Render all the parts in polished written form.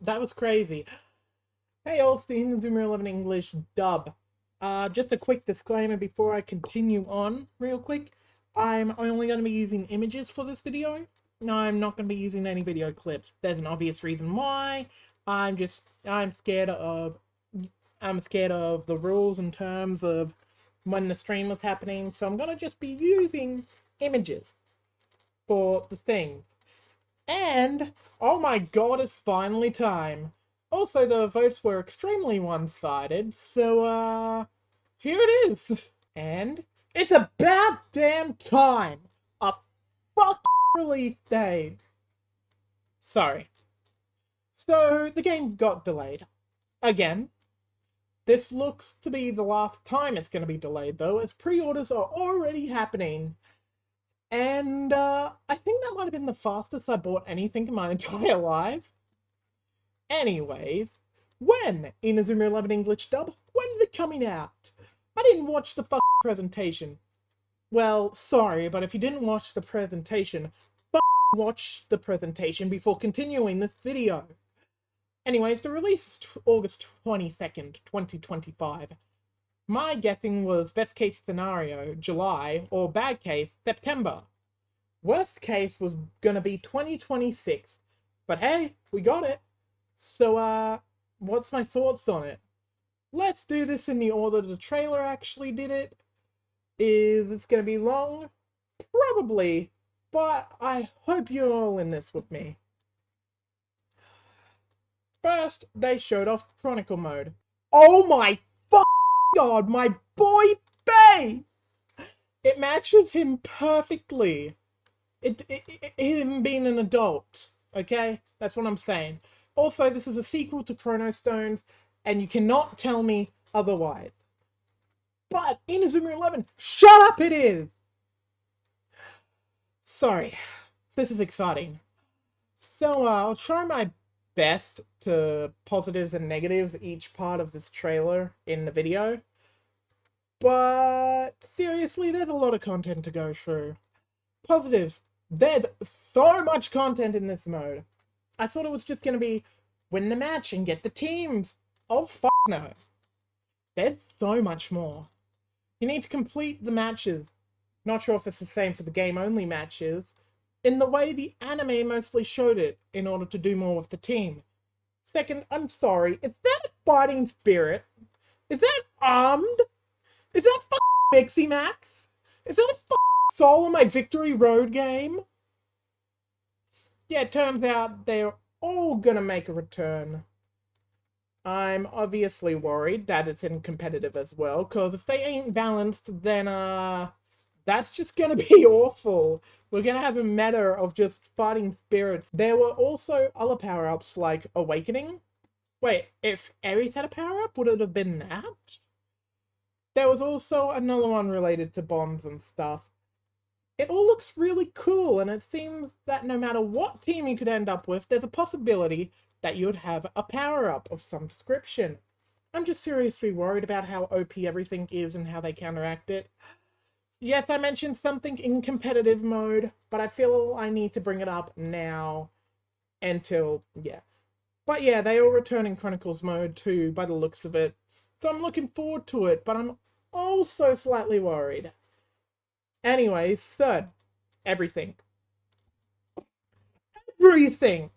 that was crazy. Hey all, it's the Inazuma 11 English dub. Just a quick disclaimer before I continue on, real quick. I'm only going to be using images for this video. No, I'm not going to be using any video clips. There's an obvious reason why. I'm scared of the rules in terms of when the stream was happening, so I'm going to just be using images for the thing. And, oh my god, it's finally time. Also, the votes were extremely one-sided, so, here it is. And it's about damn time. A fucking release date. Sorry. So, the game got delayed. Again. This looks to be the last time it's going to be delayed, though, as pre-orders are already happening. And, I think that might have been the fastest I bought anything in my entire life. Anyways, when Inazuma 11 English dub? When's it coming out? I didn't watch the presentation. Well, sorry, but if you didn't watch the presentation, watch the presentation before continuing this video. Anyways, the release is August 22nd, 2025. My guessing was best case scenario, July, or bad case, September. Worst case was gonna be 2026. But hey, we got it. So, what's my thoughts on it? Let's do this in the order the trailer actually did it. Is it gonna be long? Probably, but I hope you're all in this with me. First, they showed off Chronicle mode. Oh my god, my boy Faye! It matches him perfectly. Him being an adult, okay? That's what I'm saying. Also, this is a sequel to Chrono Stones, and you cannot tell me otherwise. But Inazuma 11, shut up it is! Sorry, this is exciting. So, I'll try my best to positives and negatives each part of this trailer in the video. But seriously, there's a lot of content to go through. Positives, there's so much content in this mode. I thought it was just going to be win the match and get the teams. Oh, fuck no. There's so much more. You need to complete the matches. Not sure if it's the same for the game-only matches, in the way the anime mostly showed it, in order to do more with the team. Second, I'm sorry, is that a fighting spirit? Is that armed? Is that Mixie Max? Is that a Soul in My Victory Road game? Yeah, it turns out they're all gonna make a return. I'm obviously worried that it's in competitive as well, because if they ain't balanced, then, that's just gonna be awful. We're gonna have a meta of just fighting spirits. There were also other power-ups like Awakening. Wait, if Ares had a power-up, would it have been that? There was also another one related to bombs and stuff. It all looks really cool, and it seems that no matter what team you could end up with, there's a possibility that you would have a power-up of some description. I'm just seriously worried about how OP everything is and how they counteract it. Yes, I mentioned something in competitive mode, but I feel I need to bring it up now until, yeah. But yeah, they all return in Chronicles mode too, by the looks of it. So I'm looking forward to it, but I'm also slightly worried. Anyways, third, everything. Everything!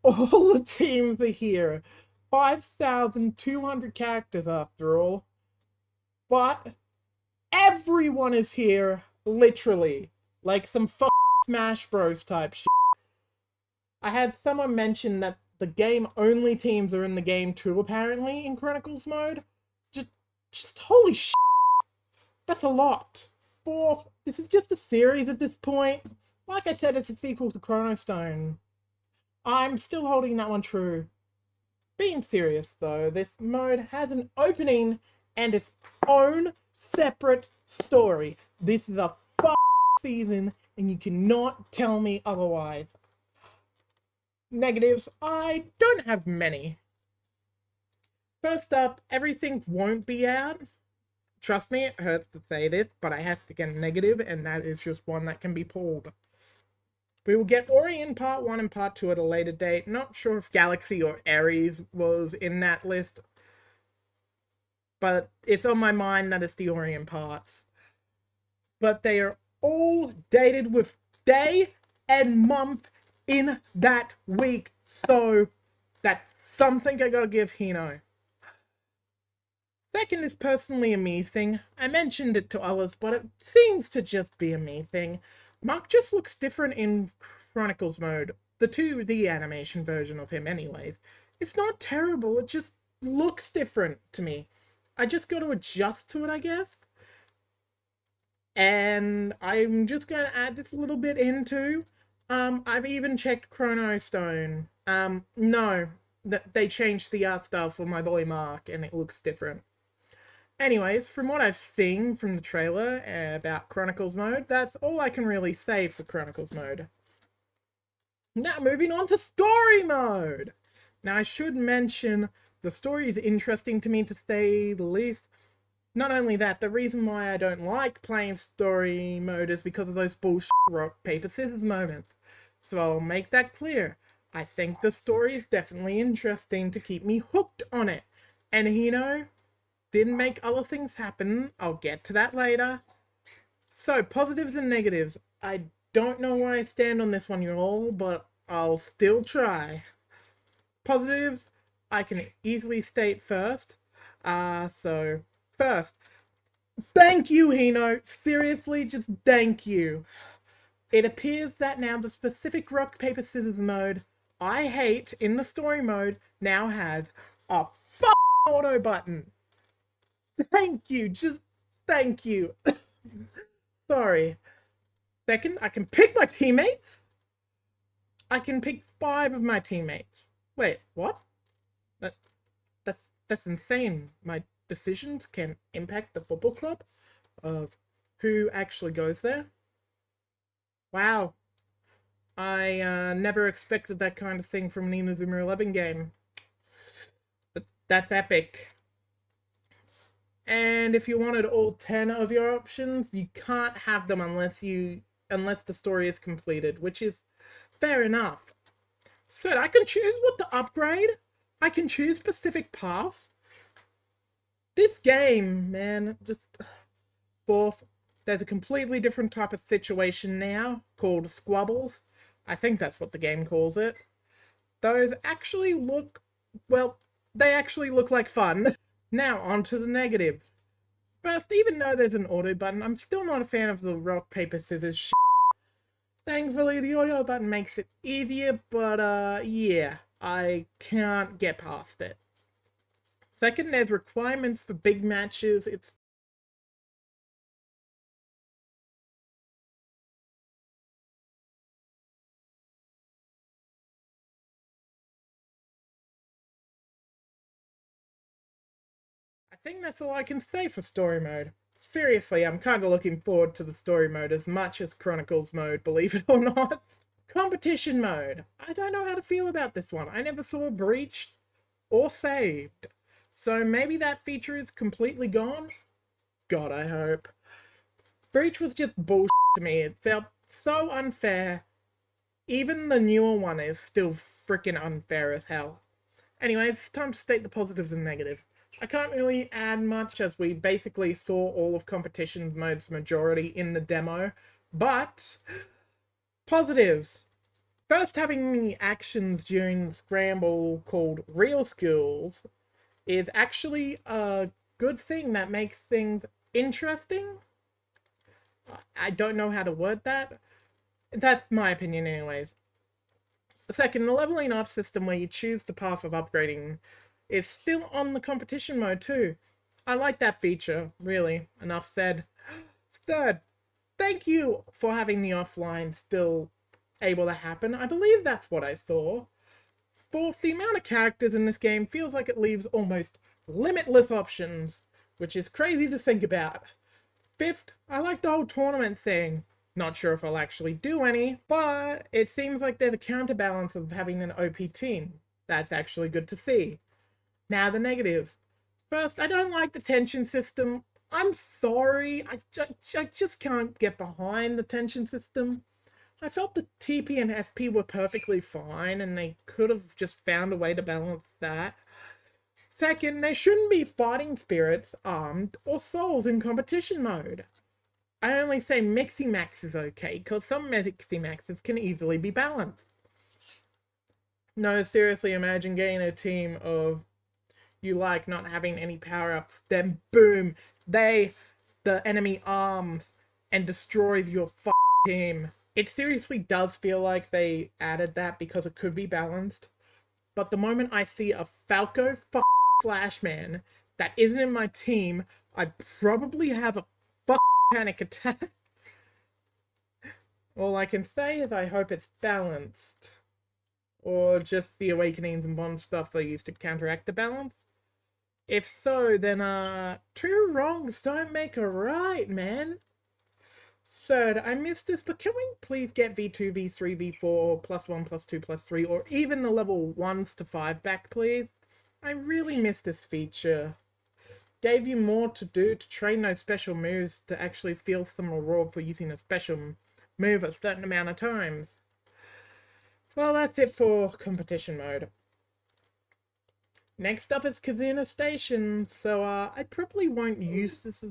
All the teams are here. 5,200 characters after all. But everyone is here, literally. Like some Smash Bros type shit. I had someone mention that the game-only teams are in the game too, apparently, in Chronicles mode. Just holy shit. That's a lot. This is just a series at this point. Like I said, it's a sequel to Chrono Stone. I'm still holding that one true. Being serious though, this mode has an opening and its own separate story. This is a season and you cannot tell me otherwise. Negatives, I don't have many. First up, everything won't be out. Trust me, it hurts to say this, but I have to get a negative, and that is just one that can be pulled. We will get Orion Part 1 and Part 2 at a later date. Not sure if Galaxy or Ares was in that list, but it's on my mind that it's the Orion parts. But they are all dated with day and month in that week, so that's something I gotta give Hino. Second is personally a me thing. I mentioned it to others, but it seems to just be a me thing. Mark just looks different in Chronicles mode. The 2D animation version of him anyways. It's not terrible, it just looks different to me. I just got to adjust to it, I guess. And I'm just going to add this a little bit into. I've even checked Chrono Stone. No, they changed the art style for my boy Mark, and it looks different. Anyways, from what I've seen from the trailer about Chronicles mode, that's all I can really say for Chronicles mode. Now moving on to story mode! Now I should mention, the story is interesting to me to say the least. Not only that, the reason why I don't like playing story mode is because of those bullshit rock, paper, scissors moments. So I'll make that clear. I think the story is definitely interesting to keep me hooked on it. And Hino didn't make other things happen. I'll get to that later. So, positives and negatives. I don't know where I stand on this one, y'all, but I'll still try. Positives, I can easily state first. First, thank you, Hino. Seriously, just thank you. It appears that now the specific rock, paper, scissors mode I hate in the story mode now has a auto button. Thank you, just thank you. Sorry. Second, I can pick my teammates. I can pick 5 of my teammates. Wait, what? That's insane. My decisions can impact the football club of who actually goes there. Wow. I never expected that kind of thing from an Inazuma 11 game. But that's epic. And if you wanted all 10 of your options, you can't have them unless the story is completed, which is fair enough. So I can choose what to upgrade. I can choose specific paths. This game, man, just... Fourth, there's a completely different type of situation now called squabbles. I think that's what the game calls it. Those actually look, well, they actually look like fun. Now, on to the negatives. First, even though there's an auto button, I'm still not a fan of the rock, paper, scissors shit. Thankfully, the audio button makes it easier, but, yeah, I can't get past it. Second, there's requirements for big matches. I think that's all I can say for story mode. Seriously, I'm kinda looking forward to the story mode as much as Chronicles mode, believe it or not. Competition mode. I don't know how to feel about this one. I never saw breached or saved. So maybe that feature is completely gone? God, I hope. Breach was just bullshit to me. It felt so unfair. Even the newer one is still freaking unfair as hell. Anyway, it's time to state the positives and negatives. I can't really add much as we basically saw all of competition mode's majority in the demo, but positives. First, having the actions during the scramble called real skills is actually a good thing that makes things interesting. I don't know how to word that. That's my opinion anyways. Second, the leveling up system where you choose the path of upgrading is still on the competition mode too. I like that feature, really. Enough said. Third, thank you for having the offline still able to happen. I believe that's what I saw. Fourth, the amount of characters in this game feels like it leaves almost limitless options, which is crazy to think about. Fifth, I like the whole tournament thing. Not sure if I'll actually do any, but it seems like there's a counterbalance of having an OP team. That's actually good to see. Now the negatives. First, I don't like the tension system. I'm sorry, I just can't get behind the tension system. I felt the TP and FP were perfectly fine, and they could have just found a way to balance that. Second, there shouldn't be fighting spirits, armed, or souls in competition mode. I only say Mixie Max is okay, because some Mixie Maxes can easily be balanced. No, seriously, imagine getting a team of you like not having any power-ups, then boom, the enemy arms and destroys your team. It seriously does feel like they added that because it could be balanced. But the moment I see a Falco Flashman that isn't in my team, I'd probably have a panic attack. All I can say is I hope it's balanced. Or just the awakenings and bond stuff they used to counteract the balance. If so, then two wrongs don't make a right, man. Third, I missed this, but can we please get V2, V3, V4, +1, +2, +3, or even the level 1s to 5 back, please? I really missed this feature. Gave you more to do to train those special moves to actually feel some reward for using a special move a certain amount of times. Well, that's it for competition mode. Next up is Kazuna Station, so I probably won't use this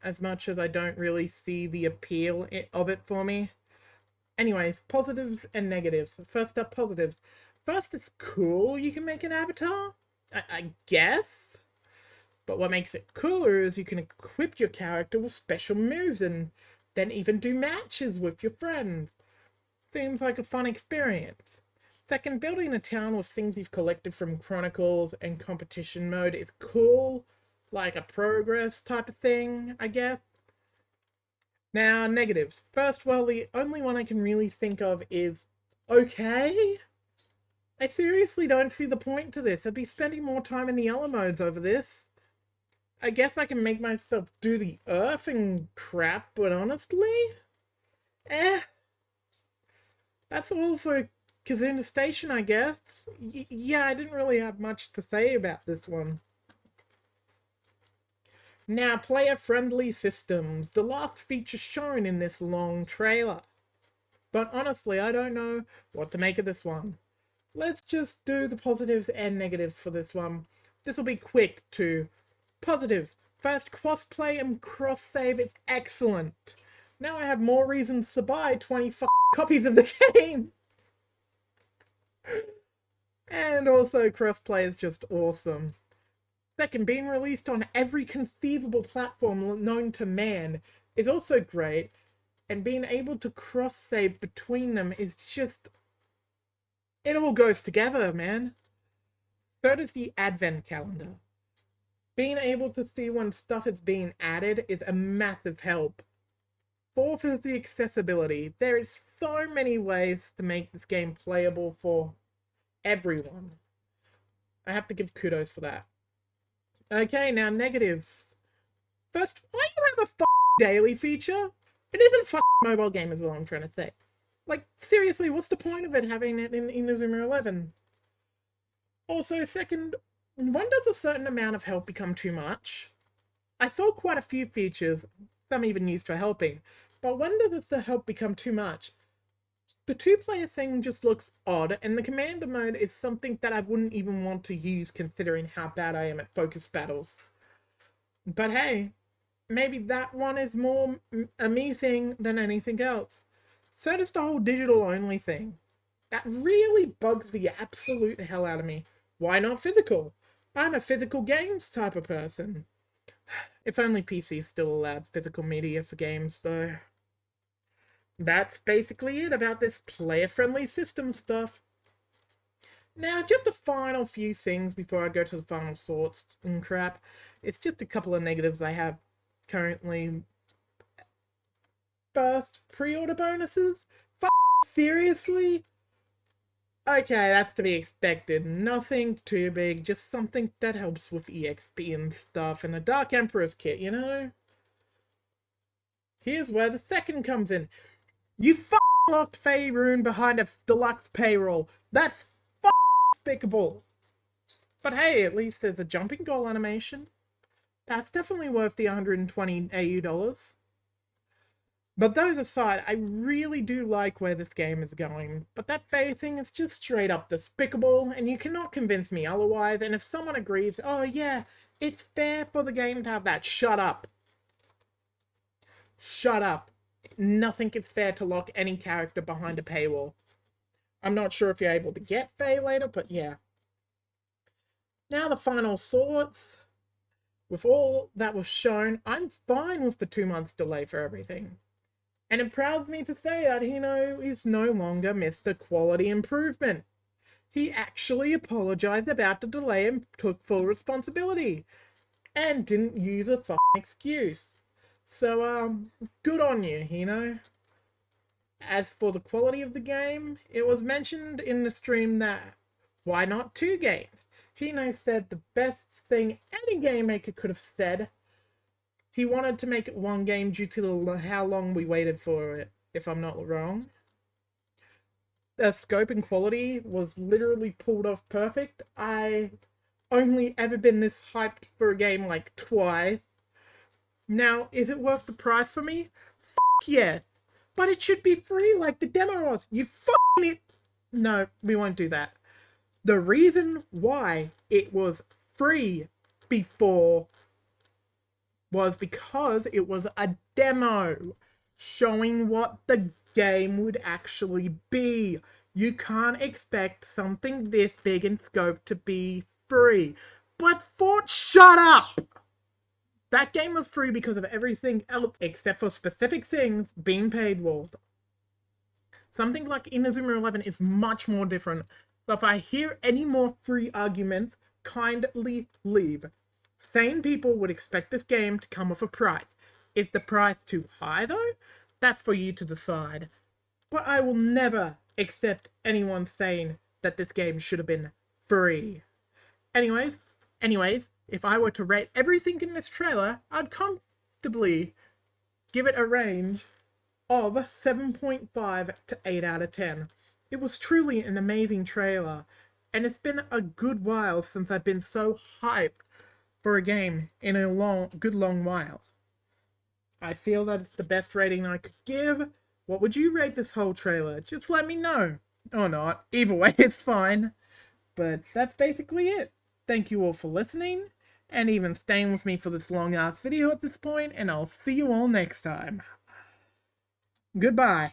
as much as I don't really see the appeal of it for me. Anyways, positives and negatives. First up, positives. First, it's cool you can make an avatar, I guess. But what makes it cooler is you can equip your character with special moves and then even do matches with your friends. Seems like a fun experience. Second, building a town with things you've collected from Chronicles and competition mode is cool. Like a progress type of thing, I guess. Now, negatives. First, well, the only one I can really think of is okay. I seriously don't see the point to this. I'd be spending more time in the other modes over this. I guess I can make myself do the earth and crap, but honestly? That's all for Kazuna Station, I guess. Yeah, I didn't really have much to say about this one. Now, player-friendly systems, the last feature shown in this long trailer. But honestly, I don't know what to make of this one. Let's just do the positives and negatives for this one. This will be quick too. Positives. First, crossplay and cross-save is excellent. Now I have more reasons to buy 20 copies of the game. And also, crossplay is just awesome. Second, being released on every conceivable platform known to man is also great, and being able to cross-save between them is just... it all goes together, man. Third is the advent calendar. Being able to see when stuff is being added is a massive help. Fourth is the accessibility. There is so many ways to make this game playable for everyone. I have to give kudos for that. Okay, now negatives. First, why do you have a daily feature? It isn't mobile game is all I'm trying to say. Like, seriously, what's the point of it having it in Inazuma 11? Also, second, when does a certain amount of help become too much? I saw quite a few features, some even used for helping, but when does the help become too much? The two-player thing just looks odd, and the commander mode is something that I wouldn't even want to use considering how bad I am at focus battles. But hey, maybe that one is more a me thing than anything else. So does the whole digital-only thing. That really bugs the absolute hell out of me. Why not physical? I'm a physical games type of person. If only PCs still allowed physical media for games, though. That's basically it about this player-friendly system stuff. Now, just a final few things before I go to the final thoughts and crap. It's just a couple of negatives I have currently. First, pre-order bonuses? Seriously? Okay, that's to be expected. Nothing too big, just something that helps with EXP and stuff, and a Dark Emperor's kit, you know? Here's where the second comes in. You locked Faerun behind a deluxe payroll. That's despicable. But hey, at least there's a jumping goal animation. That's definitely worth the 120 AU dollars. But those aside, I really do like where this game is going. But that Faye thing is just straight up despicable, and you cannot convince me otherwise. And if someone agrees, oh yeah, it's fair for the game to have that, shut up. Shut up. Nothing is fair to lock any character behind a paywall. I'm not sure if you're able to get Faye later, but yeah. Now the final thoughts. With all that was shown, I'm fine with the 2 months delay for everything. And it prouds me to say that Hino is no longer Mr. Quality Improvement. He actually apologized about the delay and took full responsibility. And didn't use a fucking excuse. So, good on you, Hino. As for the quality of the game, it was mentioned in the stream that, why not 2 games? Hino said the best thing any game maker could have said. He wanted to make it 1 game due to how long we waited for it, if I'm not wrong. The scope and quality was literally pulled off perfect. I only ever been this hyped for a game like twice. Now, is it worth the price for me? F yes. But it should be free like the demo was. You fucking it. No, we won't do that. The reason why it was free before was because it was a demo showing what the game would actually be. You can't expect something this big in scope to be free. But shut up! That game was free because of everything else except for specific things being paid for. Something like Inazuma 11 is much more different. So if I hear any more free arguments, kindly leave. Sane people would expect this game to come with a price. Is the price too high though? That's for you to decide. But I will never accept anyone saying that this game should have been free. Anyways, if I were to rate everything in this trailer, I'd comfortably give it a range of 7.5 to 8 out of 10. It was truly an amazing trailer, and it's been a good while since I've been so hyped for a game in a good long while. I feel that it's the best rating I could give. What would you rate this whole trailer? Just let me know. Or not. Either way, it's fine. But that's basically it. Thank you all for listening, and even staying with me for this long-ass video at this point, and I'll see you all next time. Goodbye.